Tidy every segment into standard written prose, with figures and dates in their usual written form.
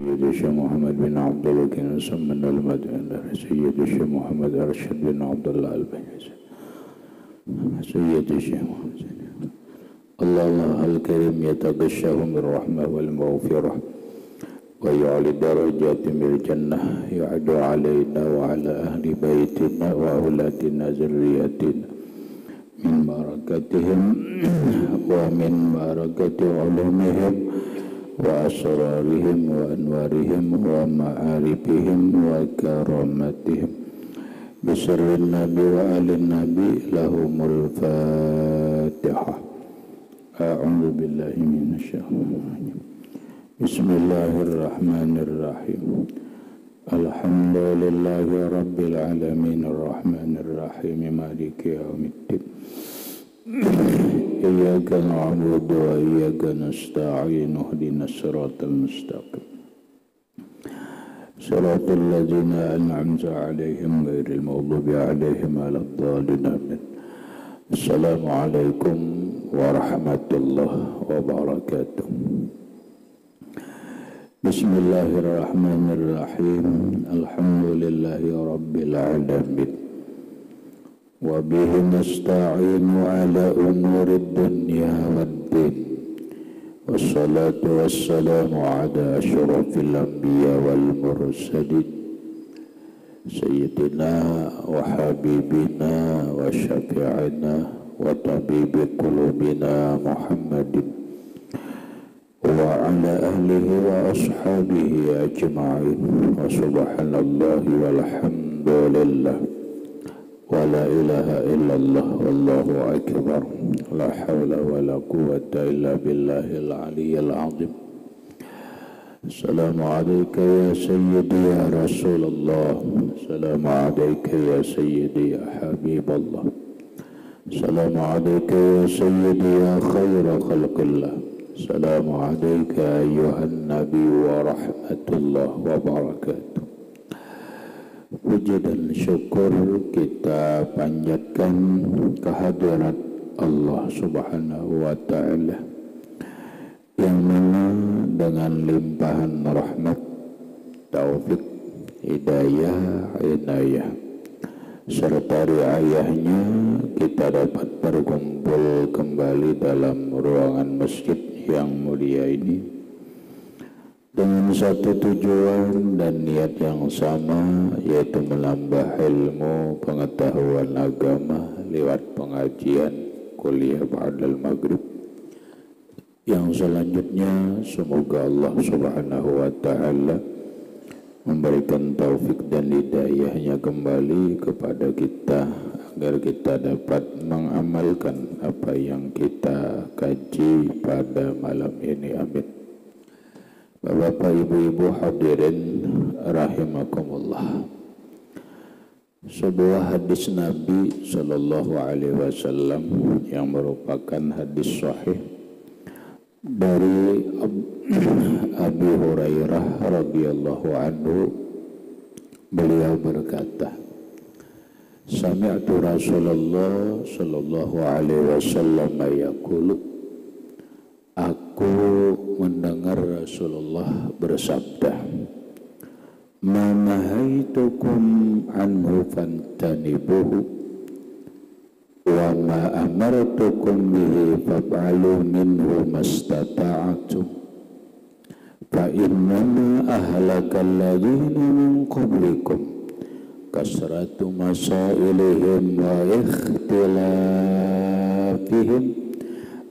سيد الشيخ محمد بن عبد الله كان سمى المدينة سيد الشيخ محمد أرشد بن عبد الله البيهقي سيد الشيخ محمد الله الكريم يتغشاهم بالرحمة والمغفرة ويعلي درجات من الجنة يعد علينا وعلى أهل بيتنا وأولادنا ذريتنا من بركتهم ومن بركة علومهم وأسرارهم وأنوارهم ومعارفهم وكرامتهم بسر النبي وآل النبي لهم الفاتحة. أعوذ بالله من الشيطان الرجيم. بسم الله الرحمن الرحيم. الحمد لله رب العالمين الرحمن الرحيم مالك يوم الدين. إياك نعبد وإياك نستعين اهدنا الصراط المستقيم صراط الذين أنعمت عليهم غير المغضوب عليهم ولا الضالين آمين. السلام عليكم ورحمة الله وبركاته. بسم الله الرحمن الرحيم. الحمد لله رب العالمين وبه نستعين على أمور الدنيا والدين والصلاة والسلام على أشرف الأنبياء والمرسلين سيدنا وحبيبنا وشفيعنا وطبيب قلوبنا محمد وعلى أهله وأصحابه أجمعين وسبحان الله والحمد لله ولا إله إلا الله والله أكبر لا حول ولا قوة إلا بالله العلي العظيم. السلام عليك يا سيدي يا رسول الله. السلام عليك يا سيدي يا حبيب الله. السلام عليك يا سيدي يا خير خلق الله. السلام عليك أيها النبي ورحمة الله وبركاته. Puji dan syukur kita panjatkan kehadirat Allah Subhanahu wa Ta'ala yang mana dengan limpahan rahmat, taufik, hidayah, inayah serta riayahnya kita dapat berkumpul kembali dalam ruangan masjid yang mulia ini dengan satu tujuan dan niat yang sama, yaitu menambah ilmu pengetahuan agama lewat pengajian kuliah ba'dal maghrib. Yang selanjutnya semoga Allah Subhanahu wa Ta'ala memberikan taufik dan hidayahnya kembali kepada kita agar kita dapat mengamalkan apa yang kita kaji pada malam ini. Amin. Bapak, ibu-ibu hadirin rahimakumullah. Sebuah hadis Nabi sallallahu alaihi wasallam yang merupakan hadis sahih dari Abi Hurairah radhiyallahu anhu, beliau berkata, sami'tu Rasulullah sallallahu alaihi wasallam yaqulu, aku mendengar Rasulullah bersabda, ma nahaitukum anhu fantanibuhu wa ma amartukum bihi faf'alu minhu mastata'tum fa innama ahlakal ladzina min qablikum kasratu masailihim wa ikhtilafihim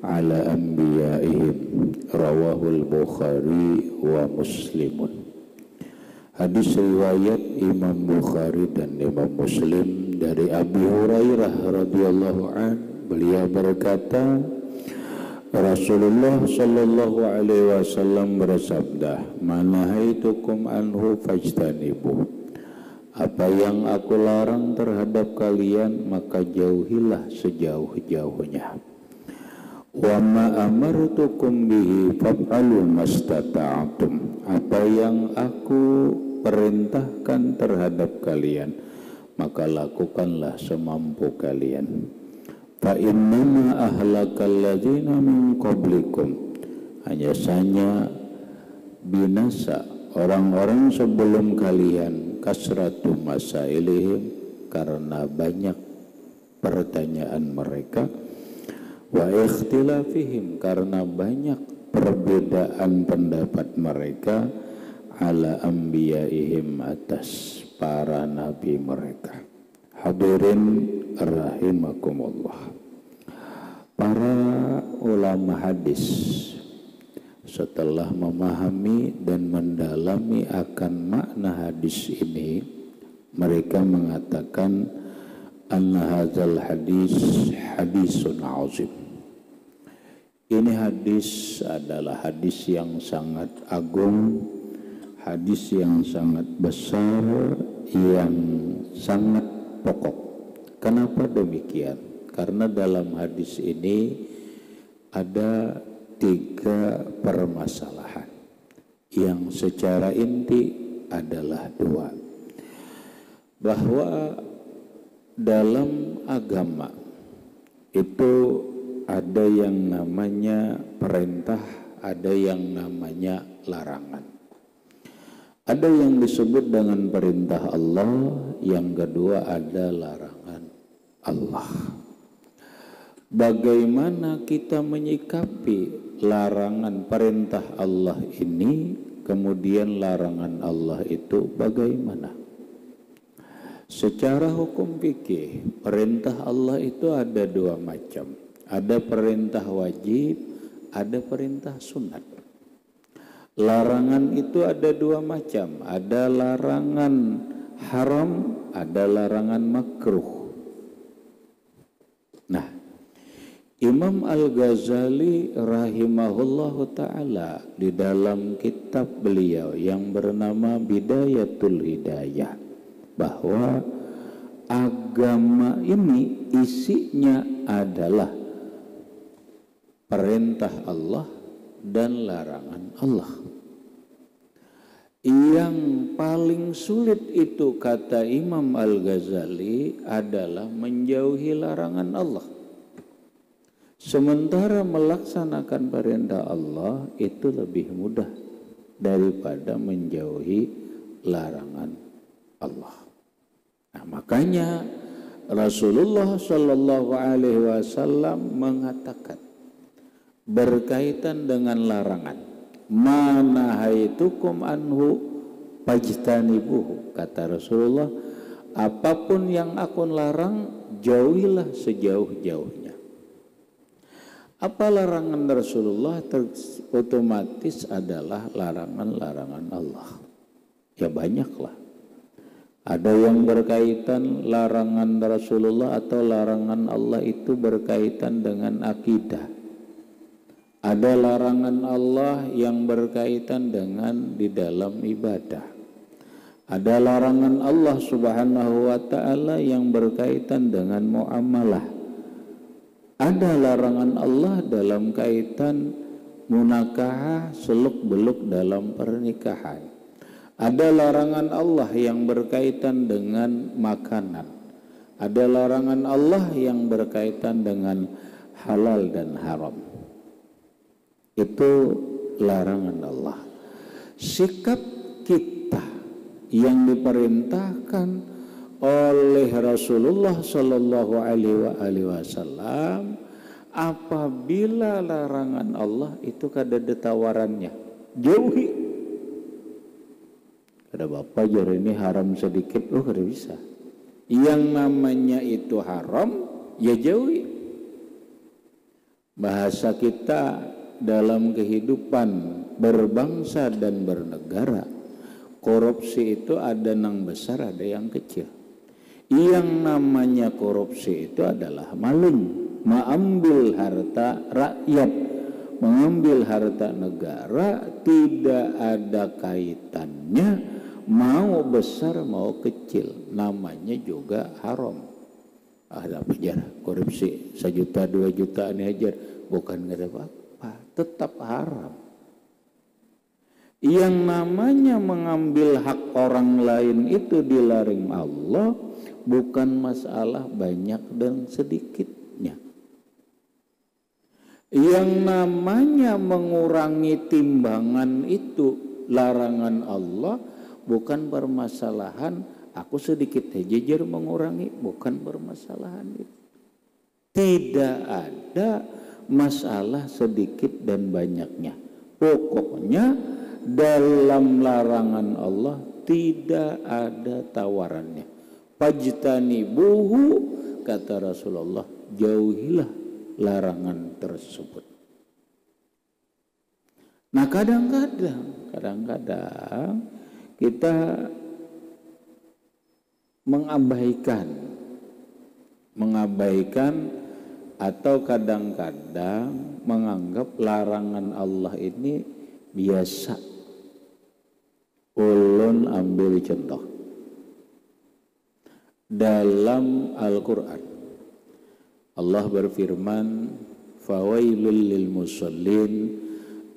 ala anbiya'ihim. Rawahul Bukhari wa Muslimun. Hadis riwayat Imam Bukhari dan Imam Muslim dari Abi Hurairah radhiyallahu an, beliau berkata, Rasulullah sallallahu alaihi wasallam bersabda, manahaitukum anhu fajtanibuh, apa yang aku larang terhadap kalian maka jauhilah sejauh-jauhnya. Wa ma amartukum bihi faf'alu mastata'tum, apa yang aku perintahkan terhadap kalian maka lakukanlah semampu kalian. Fa innama ahlakal ladzina min qablikum, hanya saja binasa orang-orang sebelum kalian kasratu masailihim, karena banyak pertanyaan mereka, wa ikhtilafihim, karena banyak perbedaan pendapat mereka, ala anbiyaihim, atas para nabi mereka. Hadirin rahimakumullah. Para ulama hadis setelah memahami dan mendalami akan makna hadis ini, mereka mengatakan anna hadzal hadis hadisun azim. Ini hadis adalah hadis yang sangat agung, hadis yang sangat besar, yang sangat pokok. Kenapa demikian? Karena dalam hadis ini ada 3 permasalahan yang secara inti adalah 2. Bahwa dalam agama itu ada yang namanya perintah, ada yang namanya larangan. Ada yang disebut dengan perintah Allah, yang kedua ada larangan Allah. Bagaimana kita menyikapi larangan perintah Allah ini, kemudian larangan Allah itu bagaimana? Secara hukum fikih, perintah Allah itu ada 2 macam. Ada perintah wajib, ada perintah sunat. Larangan itu ada 2 macam. Ada larangan haram, ada larangan makruh. Nah, Imam Al-Ghazali rahimahullahu ta'ala di dalam kitab beliau yang bernama Bidayatul Hidayah, bahwa agama ini isinya adalah perintah Allah dan larangan Allah. Yang paling sulit itu, kata Imam Al-Ghazali, adalah menjauhi larangan Allah. Sementara melaksanakan perintah Allah itu lebih mudah daripada menjauhi larangan Allah. Nah, makanya Rasulullah Shallallahu Alaihi Wasallam mengatakan berkaitan dengan larangan, mana haitukum anhu fajtanibuhu, kata Rasulullah, apapun yang aku larang jauhilah sejauh-jauhnya. Apa larangan Rasulullah? Otomatis adalah larangan-larangan Allah. Ya banyaklah. Ada yang berkaitan larangan Rasulullah atau larangan Allah itu berkaitan dengan akidah. Ada larangan Allah yang berkaitan dengan di dalam ibadah. Ada larangan Allah Subhanahu wa ta'ala yang berkaitan dengan muamalah. Ada larangan Allah dalam kaitan munakahah, seluk-beluk dalam pernikahan. Ada larangan Allah yang berkaitan dengan makanan. Ada larangan Allah yang berkaitan dengan halal dan haram. Itu larangan Allah. Sikap kita yang diperintahkan oleh Rasulullah Sallallahu Alaihi Wasallam, apabila larangan Allah itu kada ada tawarannya, jauhi. Ada bapak jari ini haram sedikit, oh kada bisa. Yang namanya itu haram, ya jauhi. Bahasa kita dalam kehidupan berbangsa dan bernegara, korupsi itu ada yang besar, ada yang kecil. Yang namanya korupsi itu adalah maling, mengambil harta rakyat, mengambil harta negara, tidak ada kaitannya mau besar mau kecil, namanya juga haram. Ada penjara korupsi 1 juta 2 juta ini aja, bukan nggak ada apa-apa, tetap haram. Yang namanya mengambil hak orang lain itu dilarang Allah, bukan masalah banyak dan sedikitnya. Yang namanya mengurangi timbangan itu larangan Allah bukan permasalahan aku sedikit jejer mengurangi, bukan permasalahan itu. Tidak ada masalah sedikit dan banyaknya. Pokoknya dalam larangan Allah tidak ada tawarannya. Fajtanibuhu, kata Rasulullah, jauhilah larangan tersebut. Nah kadang-kadang kita mengabaikan atau kadang-kadang menganggap larangan Allah ini biasa. Ulun ambil contoh dalam Al-Quran. Allah berfirman, fawailul lil musallin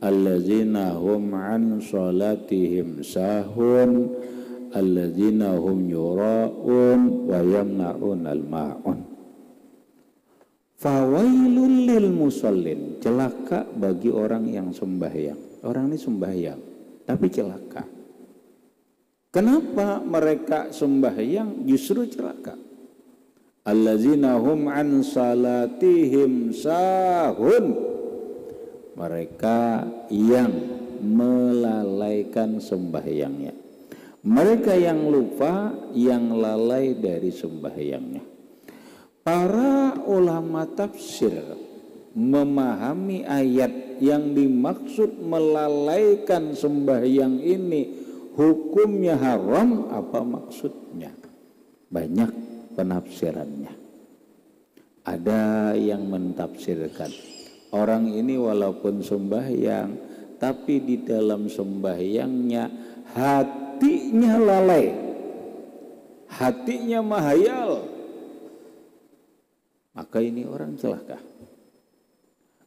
allazina hum an salatihim sahun allazina hum yura'un wa yamna'un al-ma'un. Fawailul lil musallin, celaka bagi orang yang sembahyang. Orang ini sembahyang tapi celaka. Kenapa mereka sembahyang justru celaka? Allazina hum an salatihim sahun, mereka yang melalaikan sembahyangnya. Mereka yang lupa, yang lalai dari sembahyangnya. Para ulama tafsir memahami ayat yang dimaksud melalaikan sembahyang ini hukumnya haram, apa maksudnya? Banyak penafsirannya. Ada yang mentafsirkan orang ini walaupun sembahyang tapi di dalam sembahyangnya hatinya lalai, hatinya mahayal, maka ini orang celaka.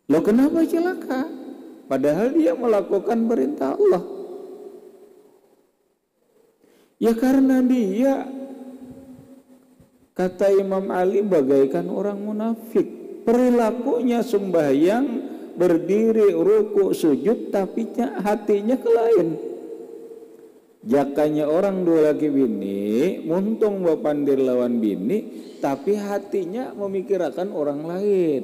Loh kenapa celaka? Padahal dia melakukan perintah Allah. Ya karena dia, kata Imam Ali, bagaikan orang munafik. Perilakunya sembahyang, berdiri, ruku, sujud, tapi hatinya ke lain. Jakanya orang dua laki bini, muntung bapandir lawan bini, tapi hatinya memikirkan orang lain.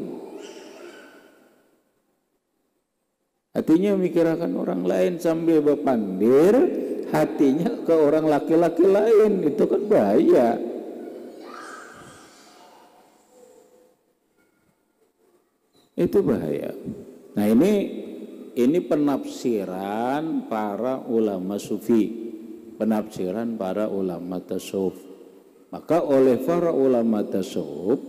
Hatinya memikirkan orang lain sambil bapandir, hatinya ke orang laki-laki lain. Itu kan bahaya. Itu bahaya. Nah ini penafsiran para ulama sufi, penafsiran para ulama tasawuf. Maka oleh para ulama tasawuf,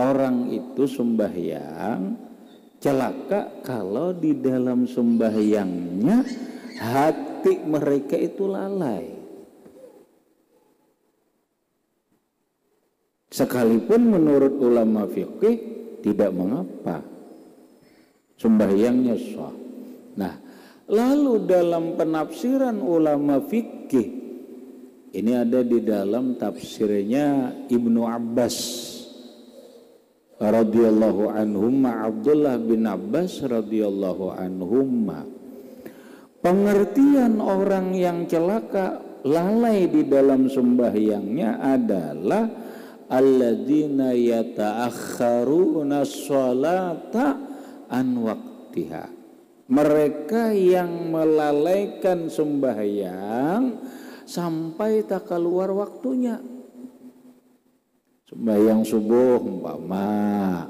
orang itu sembahyang celaka kalau di dalam sembahyangnya hati mereka itu lalai. Sekalipun menurut ulama fikih tidak mengapa, sembahyangnya sah. Nah, lalu dalam penafsiran ulama fikih, ini ada di dalam tafsirnya Ibnu Abbas radhiyallahu anhumma, Abdullah bin Abbas radhiyallahu anhumma. Pengertian orang yang celaka lalai di dalam sembahyangnya adalah alladzina yata'akhkharuna sholata an waqtiha. Mereka yang melalaikan sembahyang sampai tak keluar waktunya. Sembahyang subuh umpama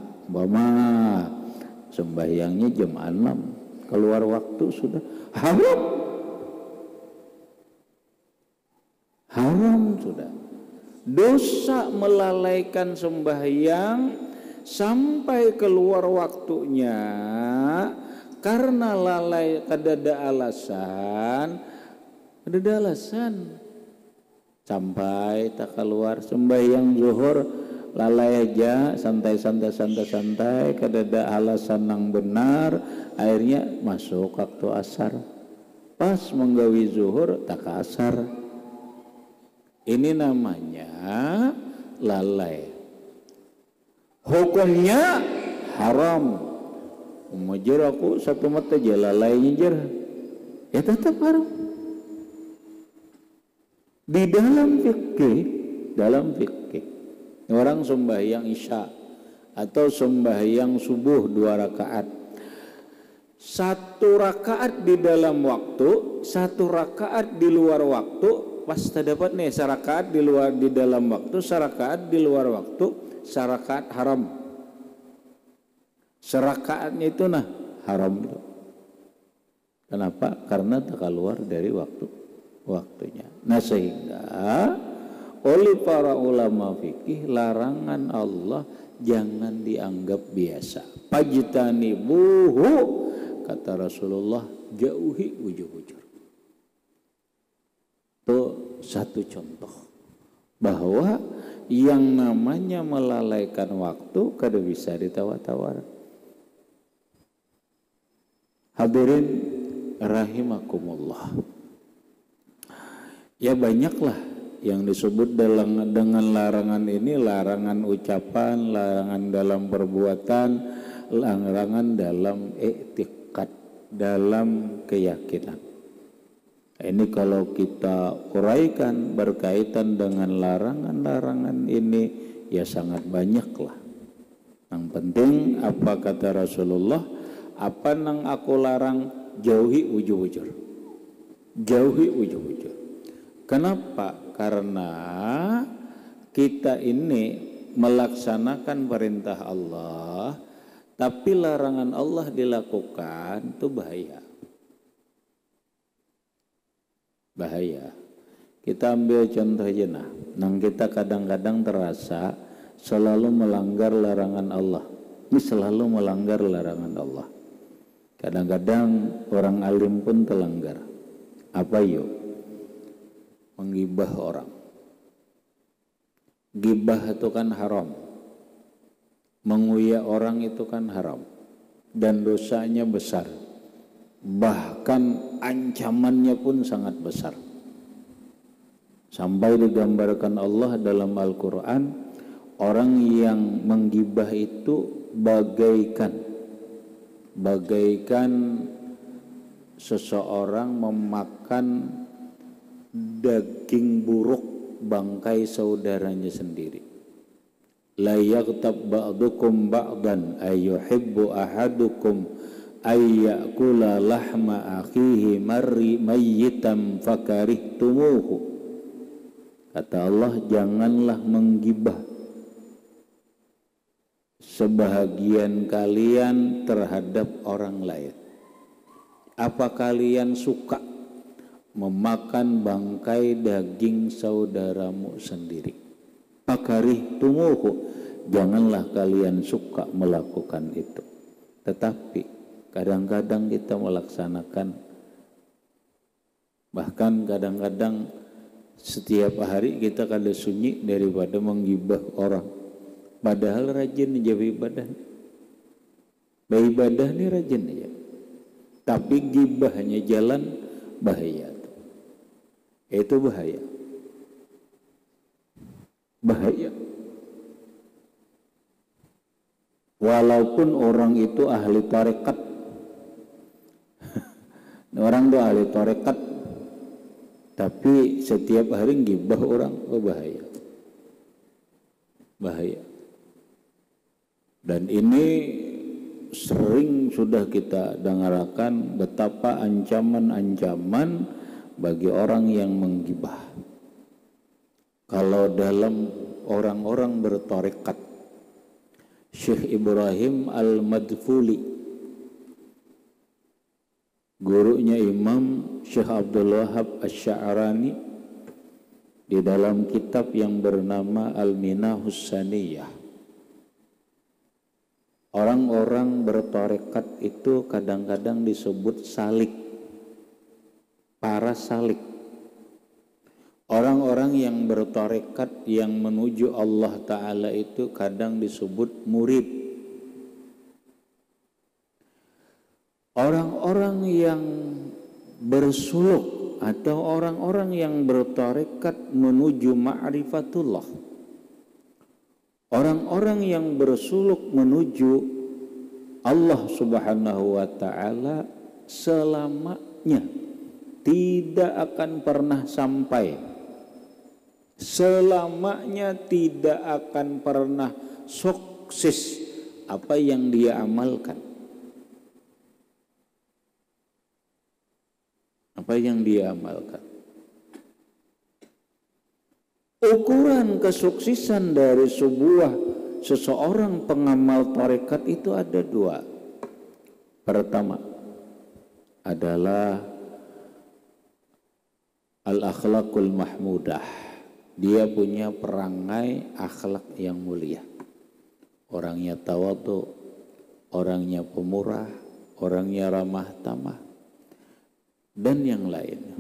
sembahyangnya jam 6, keluar waktu sudah haram sudah. Dosa melalaikan sembahyang sampai keluar waktunya karena lalai, kadada alasan sampai tak keluar. Sembahyang zuhur lalai aja, santai, kadada alasan yang benar, akhirnya masuk waktu asar. Pas menggawi zuhur tak ke asar. Ini namanya lalai. Hukumnya haram. Umajer aku satu mata aja lalai nyejer, ya tetap haram. Di dalam fikih orang sembahyang isya atau sembahyang subuh 2 rakaat, 1 rakaat di dalam waktu, 1 rakaat di luar waktu, pas dapat nih 1 rakaat di dalam waktu, 1 rakaat di luar waktu, 1 rakaat haram. 1 rakaatnya itu haram. Kenapa? Karena tak keluar dari waktunya. Nah, sehingga oleh para ulama fikih larangan Allah jangan dianggap biasa. Pajtanibuhu, kata Rasulullah, jauhi ujub-ujub. Itu satu contoh bahwa yang namanya melalaikan waktu kada bisa ditawar-tawar. Hadirin rahimakumullah. Ya banyaklah yang disebut dengan larangan ini, larangan ucapan, larangan dalam perbuatan, larangan dalam i'tiqad, dalam keyakinan. Ini kalau kita uraikan berkaitan dengan larangan-larangan ini, ya sangat banyaklah. Yang penting apa kata Rasulullah, apa nang aku larang, jauhi ujur-ujur. Jauhi ujur-ujur. Kenapa? Karena kita ini melaksanakan perintah Allah, tapi larangan Allah dilakukan, itu bahaya. Bahaya. Kita ambil contoh aja nang kita kadang-kadang terasa selalu melanggar larangan Allah. Ini selalu melanggar larangan Allah. Kadang-kadang orang alim pun terlanggar. Apa yuk? Menggibah orang. Gibah itu kan haram. Menguyak orang itu kan haram. Dan dosanya besar. Bahkan ancamannya pun sangat besar. Sampai digambarkan Allah dalam Al-Quran, orang yang menggibah itu bagaikan seseorang memakan daging buruk bangkai saudaranya sendiri. La yaghtab ba'dukum ba'dan ayyuhibbu ahadukum ayyakula lahma akhihi mayyitan fakarihtumuhu. Kata Allah, janganlah menggibah sebahagian kalian terhadap orang lain. Apa kalian suka memakan bangkai daging saudaramu sendiri? Fakarihtumuhu, janganlah kalian suka melakukan itu. Tetapi kadang-kadang kita melaksanakan, bahkan kadang-kadang setiap hari kita kada sunyi daripada menggibah orang. Padahal rajin aja beribadah. Beribadah ini rajin aja. Tapi gibahnya jalan, bahaya. Itu bahaya. Bahaya. Walaupun orang itu ahli tarekat. Orang itu ahli tarekat, tapi setiap hari gibah orang, bahaya. Bahaya. Dan ini sering sudah kita dengarkan betapa ancaman-ancaman bagi orang yang menggibah. Kalau dalam orang-orang bertarekat, Syekh Ibrahim Al-Madfuli, gurunya Imam Syekh Abdul Wahab Asy-Sya'rani, di dalam kitab yang bernama Al-Minahus Saniyah, orang-orang bertarekat itu kadang-kadang disebut salik, para salik. Orang-orang yang bertarekat yang menuju Allah Ta'ala itu kadang disebut murid. Orang-orang yang bersuluk atau orang-orang yang bertarekat menuju ma'rifatullah, orang-orang yang bersuluk menuju Allah Subhanahu wa Ta'ala, selamanya tidak akan pernah sampai selamanya tidak akan pernah sukses apa yang dia amalkan. Apa yang dia amalkan. Ukuran kesuksesan dari seseorang pengamal tarekat itu ada dua. Pertama adalah al-akhlaqul mahmudah. Dia punya perangai akhlak yang mulia. Orangnya tawadhu, orangnya pemurah, orangnya ramah tamah, dan yang lainnya.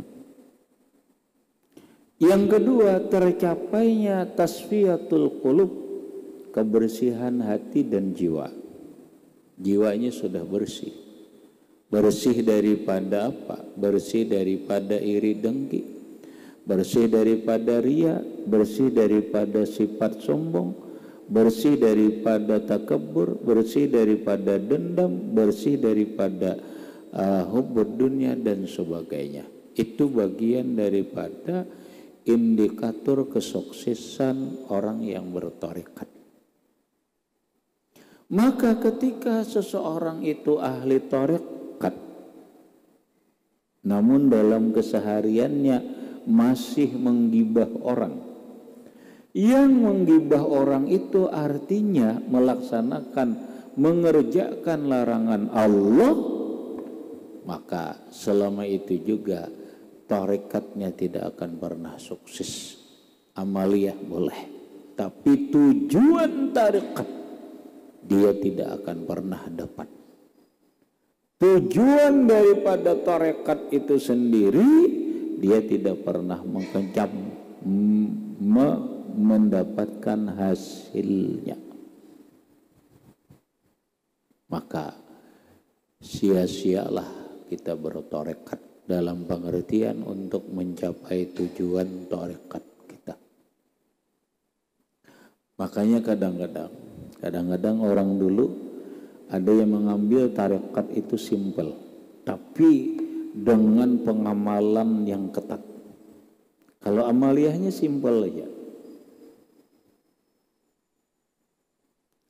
Yang kedua, tercapainya tasfiyatul qulub, kebersihan hati dan jiwa. Jiwanya sudah bersih. Bersih daripada apa? Bersih daripada iri dengki, bersih daripada riya, bersih daripada sifat sombong, bersih daripada takabur, bersih daripada dendam, bersih daripada hubbud dunia dan sebagainya. Itu bagian daripada indikator kesuksesan orang yang bertarekat. Maka ketika seseorang itu ahli tarekat, namun dalam kesehariannya masih menggibah orang, yang menggibah orang itu artinya mengerjakan larangan Allah, maka selama itu juga tarekatnya tidak akan pernah sukses. Amaliyah boleh, tapi tujuan tarekat dia tidak akan pernah dapat. Tujuan daripada tarekat itu sendiri dia tidak pernah mendapatkan hasilnya. Maka sia-sialah kita bertarekat dalam pengertian untuk mencapai tujuan tarekat kita. Makanya kadang-kadang orang dulu ada yang mengambil tarekat itu simpel, tapi dengan pengamalan yang ketat. Kalau amaliyahnya simpel aja,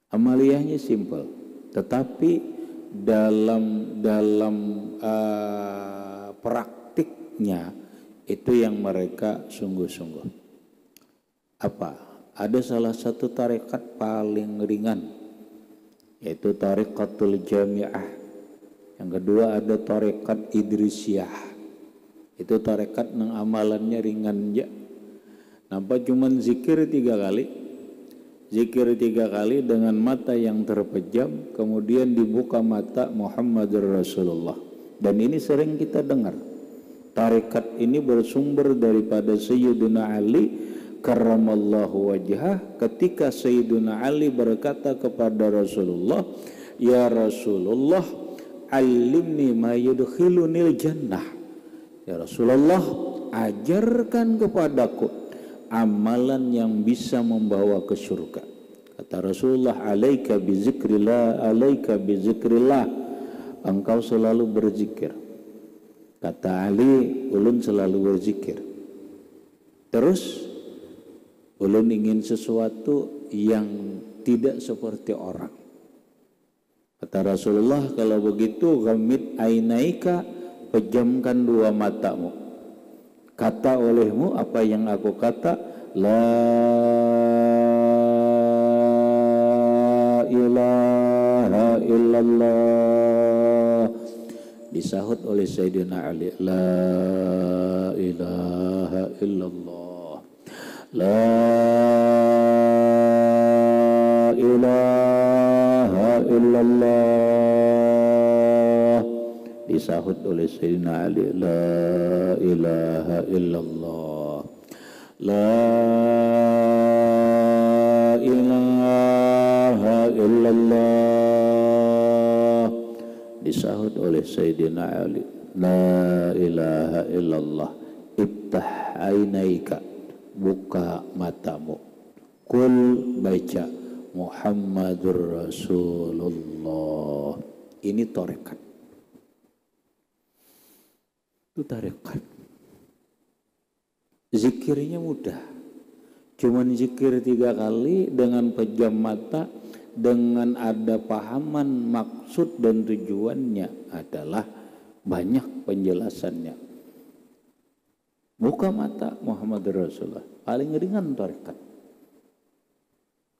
amaliyahnya simpel, tetapi dalam praktiknya itu yang mereka sungguh-sungguh. Apa? Ada salah satu tarekat paling ringan, yaitu tarekatul jami'ah. Yang kedua ada tarekat idrisiyah. Itu tarekat yang amalannya ringan aja. Nampak cuman zikir 3 kali. Zikir 3 kali dengan mata yang terpejam, kemudian dibuka mata Muhammadur Rasulullah. Dan ini sering kita dengar. Tarekat ini bersumber daripada Sayyidina Ali karramallahu wajhah, ketika Sayyidina Ali berkata kepada Rasulullah, "Ya Rasulullah, alimni ma yudkhilunil jannah." Ya Rasulullah, ajarkan kepadaku amalan yang bisa membawa ke surga. Kata Rasulullah, "Alaika bizikrillah, alaika bizikrillah." Engkau selalu berzikir. Kata Ali, ulun selalu berzikir. Terus ulun ingin sesuatu yang tidak seperti orang. Kata Rasulullah, kalau begitu ghamid ainaika, pejamkan 2 matamu. Kata olehmu apa yang aku kata, la ilaha illallah. Disahut oleh Sayyidina Ali, la ilaha illallah, la ilaha illallah. Disahut oleh Sayyidina Ali, la ilaha illallah, la ilaha illallah. Disahut oleh Sayyidina Ali, la ilaha illallah. Iftah ainaika, buka matamu. Kul, baca Muhammadur Rasulullah. Ini tarekat. Itu tarekat. Zikirnya mudah. Cuman zikir 3 kali dengan pejam mata, dengan ada pahaman maksud dan tujuannya adalah banyak penjelasannya. Buka mata Muhammad Rasulullah, paling ringan tarekat.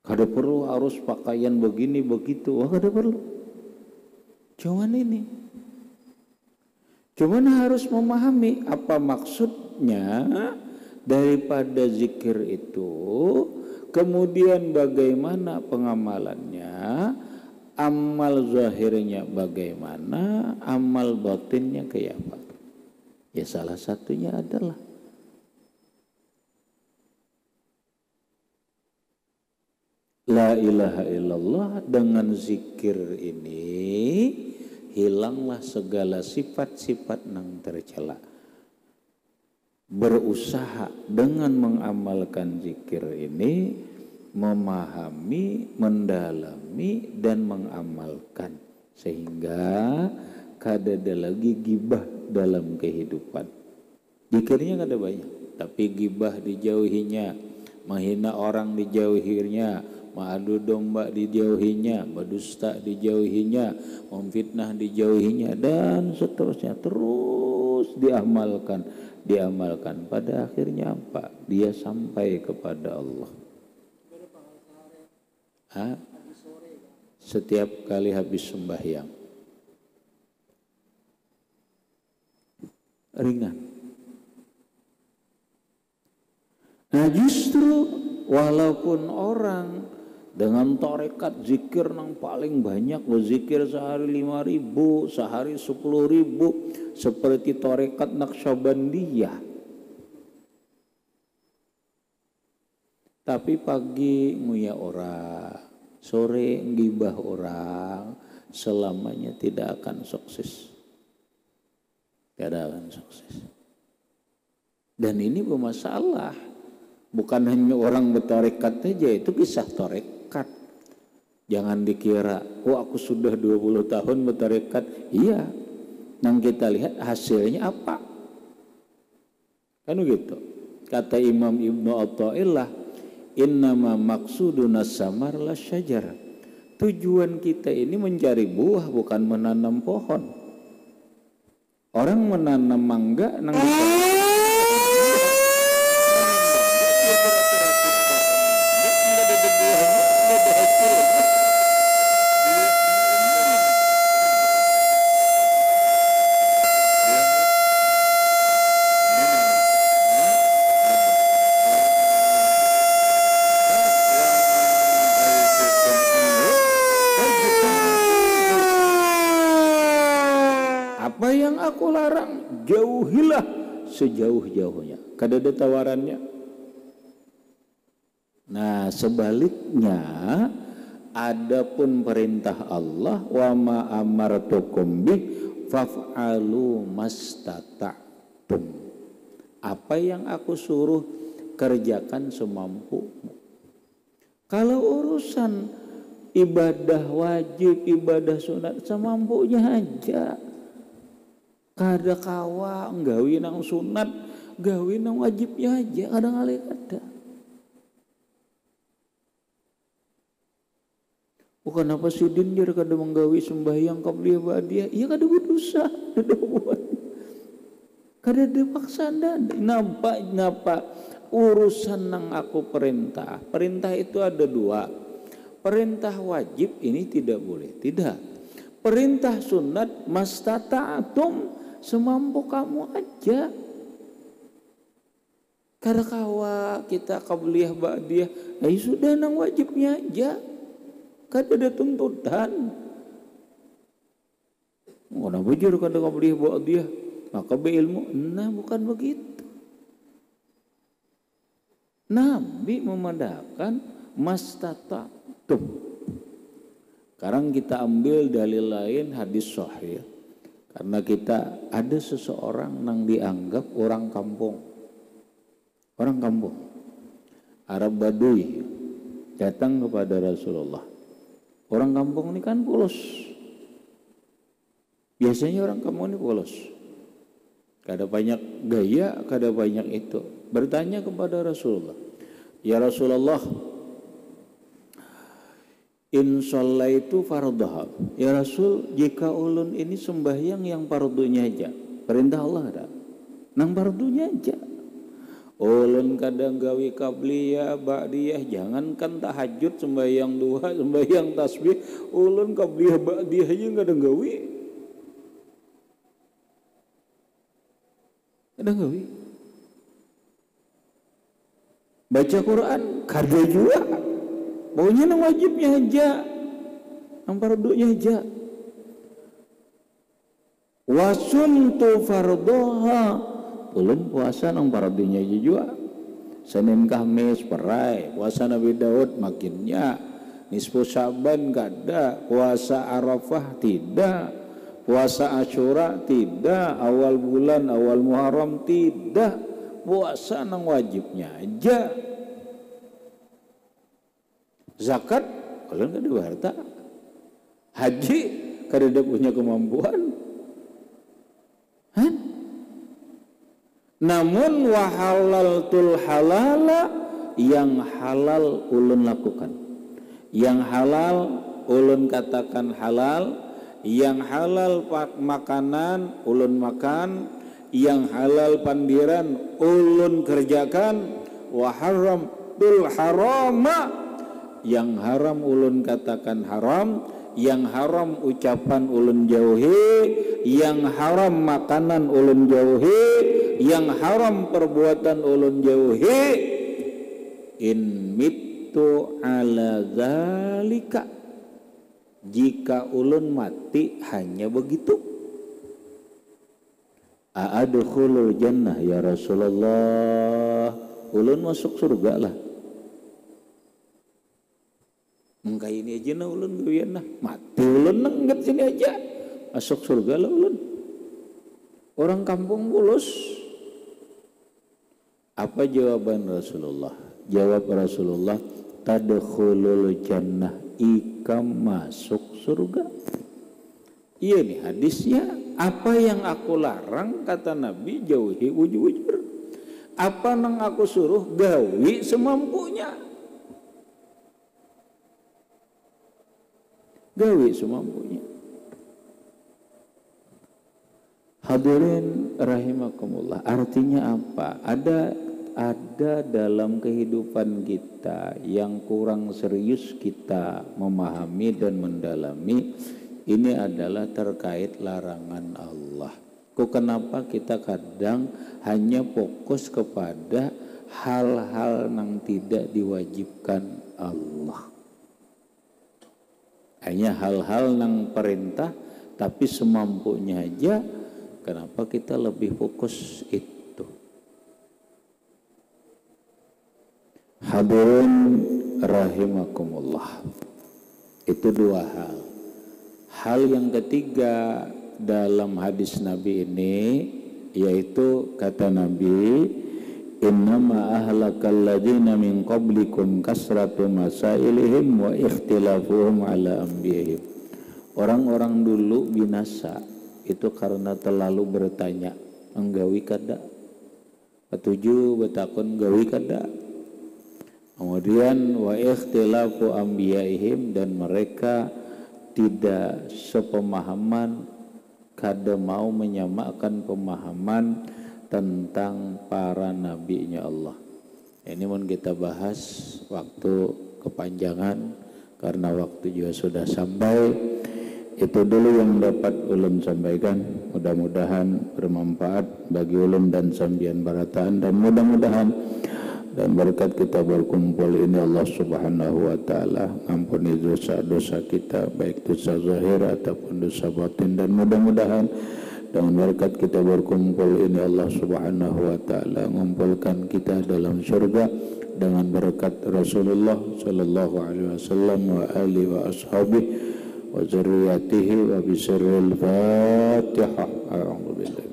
Kada perlu harus pakaian begini begitu, kada perlu. Cuman ini. Cuman harus memahami apa maksudnya daripada zikir itu, kemudian bagaimana pengamalannya, amal zahirnya bagaimana, amal batinnya kayak apa. Ya salah satunya adalah la ilaha illallah. Dengan zikir ini hilanglah segala sifat-sifat yang tercela. Berusaha dengan mengamalkan zikir ini, memahami, mendalami, dan mengamalkan, sehingga kada ada lagi gibah dalam kehidupan. Zikirnya kada banyak, tapi gibah dijauhinya, menghina orang dijauhinya, mengadu domba dijauhinya, berdusta dijauhinya, memfitnah dijauhinya, dan seterusnya. Terus diamalkan. Pada akhirnya apa? Dia sampai kepada Allah. Setiap kali habis sembahyang. Ringan. Nah justru walaupun orang dengan tarekat zikir yang paling banyak, zikir sehari 5.000, sehari 10.000, seperti tarekat Naqsyabandiyah, tapi pagi nguya orang, sore ngibah orang, selamanya tidak akan sukses. Tidak akan sukses. Dan ini bermasalah. Bukan hanya orang bertarekat saja, itu kisah tarekat. Jangan dikira, aku sudah 20 tahun bertarekat. Iya, yang kita lihat hasilnya apa. Kan begitu. Kata Imam Ibnu Athaillah, innama maksuduna samar la syajar. Tujuan kita ini mencari buah, bukan menanam pohon. Orang menanam mangga nang apa yang aku larang, jauhilah sejauh-jauhnya. Kada ada tawarannya. Nah sebaliknya, adapun perintah Allah, wa ma amartukum bih faf'alu mastata'tum. Apa yang aku suruh, kerjakan semampumu. Kalau urusan ibadah wajib, ibadah sunat, semampunya aja. Kada kawa nggawi nang sunat, gawi nang wajibnya aja, kadang kali kada. Bukan apa si dindir kada menggawi sembahyang qabliyah ba'diyah, iya kada berdosa, kada buat. Kada dipaksa napa urusan nang aku perintah. Perintah itu ada 2. Perintah wajib ini tidak boleh, tidak. Perintah sunat mastata'tum, semampu kamu aja. Kada kawa kita qabliyah ba'diyah, sudah nang wajibnya aja. Kada ada tuntutan. Mana bujur kada qabliyah ba'diyah, maka beilmu. Nah, bukan begitu. Nabi memandangkan mastata'tum. Sekarang kita ambil dalil lain, hadis sahih. Karena kita ada seseorang yang dianggap orang kampung. Orang kampung. Arab Badui datang kepada Rasulullah. Orang kampung ini kan polos. Biasanya orang kampung ini polos. Kada banyak gaya, kada banyak itu. Bertanya kepada Rasulullah, ya Rasulullah, in shallaitu fardhaha. Ya Rasul, jika ulun ini sembahyang yang fardunya aja, perintah Allah ada, nang fardunya aja. Ulun kadang gawi qabliyah, ba'diyah, jangankan tahajud, sembahyang duha, sembahyang tasbih, ulun qabliyah, ba'diyah aja kadang gawi. Kadang gawi. Baca Quran, kada juga. Pokoknya nang wajibnya aja, nang fardunya aja. Wasumtu fardhaha, ulun puasa nang fardunya aja juga. Senin Kamis perai, puasa Nabi Daud makinnya. Nisfu Syaban kada, puasa Arafah tidak, puasa Asyura tidak, awal bulan, awal Muharram tidak. Puasa nang wajibnya aja. Zakat kalian kada harta. Haji kada punya kemampuan. Namun wahalaltul halala, yang halal ulun lakukan, yang halal ulun katakan halal, yang halal makanan ulun makan, yang halal pandiran ulun kerjakan. Wa haram tul harama, yang haram ulun katakan haram, yang haram ucapan ulun jauhi, yang haram makanan ulun jauhi, yang haram perbuatan ulun jauhi. In mittu ala zalika, jika ulun mati hanya begitu. A'adkhulul jannah ya Rasulullah, ulun masuk surga lah. Mengka ini aja na ulun gawian nah, mati ulun nenggat sini aja, masuk surga lah ulun. Orang kampung bulus. Apa jawaban Rasulullah? Jawab Rasulullah, tadkhulul jannah, ikam masuk surga. Iya nih hadisnya. Apa yang aku larang, kata Nabi, jauhi ujur-ujur. Apa nang aku suruh, gawi semampunya. Gawi semampunya. Hadirin rahimakumullah, artinya apa? Ada dalam kehidupan kita yang kurang serius kita memahami dan mendalami. Ini adalah terkait larangan Allah. Kok kenapa kita kadang hanya fokus kepada hal-hal yang tidak diwajibkan Allah? Hanya hal-hal yang perintah, tapi semampunya aja. Kenapa kita lebih fokus itu? Hadirin rahimakumullah. Itu dua hal. Hal yang ketiga dalam hadis Nabi ini, yaitu kata Nabi, innama ahlakal ladzina min qablikum kasratu masailihim wa ikhtilafuhum ala anbiyahim. Orang-orang dulu binasa itu karena terlalu bertanya, menggawi kada, ketujuh betakun gawi kada. Kemudian wa ikhtilafu anbiyahim, dan mereka tidak sepemahaman, kada mau menyamakan pemahaman tentang para nabinya Allah. Ini mau kita bahas, waktu kepanjangan karena waktu juga sudah sampai. Itu dulu yang dapat ulun sampaikan. Mudah-mudahan bermanfaat bagi ulun dan sambian barataan, dan mudah-mudahan dan berkat kita berkumpul ini Allah Subhanahu wa taala ngampuni dosa-dosa kita, baik dosa zahir ataupun dosa batin, dan mudah-mudahan dengan berkat kita berkumpul ini Allah Subhanahu wa taala mengumpulkan kita dalam surga dengan berkat Rasulullah sallallahu alaihi wasallam wa alihi wa ashabihi wa zurriyyatihi wa bisirril Fatihah. A'udzubillahi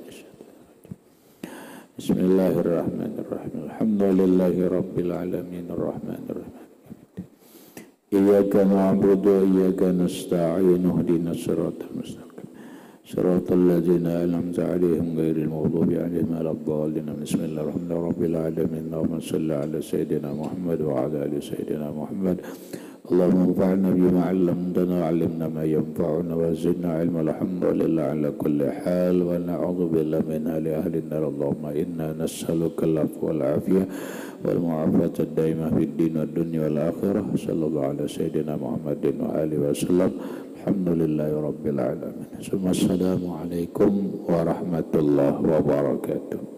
Bismillahirrahmanirrahim. Alhamdulillahi rabbil alamin arrahmanirrahim. Iyyaka na'budu wa iyyaka nasta'in ihdinas siratal mustaqim. صراط الذين أنعمت عليهم غير المغضوب عليهم ولا الضالين. بسم الله الرحمن الرحيم. رب العالمين. اللهم صل على سيدنا محمد وعلى آل سيدنا محمد. اللهم انفعنا بما علمتنا وعلمنا ما ينفعنا وزدنا علما. الحمد لله على كل حال ونعوذ بالله من أهل النار. اللهم إنا نسألك العفو والعافية والمعافاة الدائمة في الدين والدنيا والآخرة. صلى الله على سيدنا محمد وآله وسلم. الحمد لله رب العالمين. ثم السلام عليكم ورحمة الله وبركاته.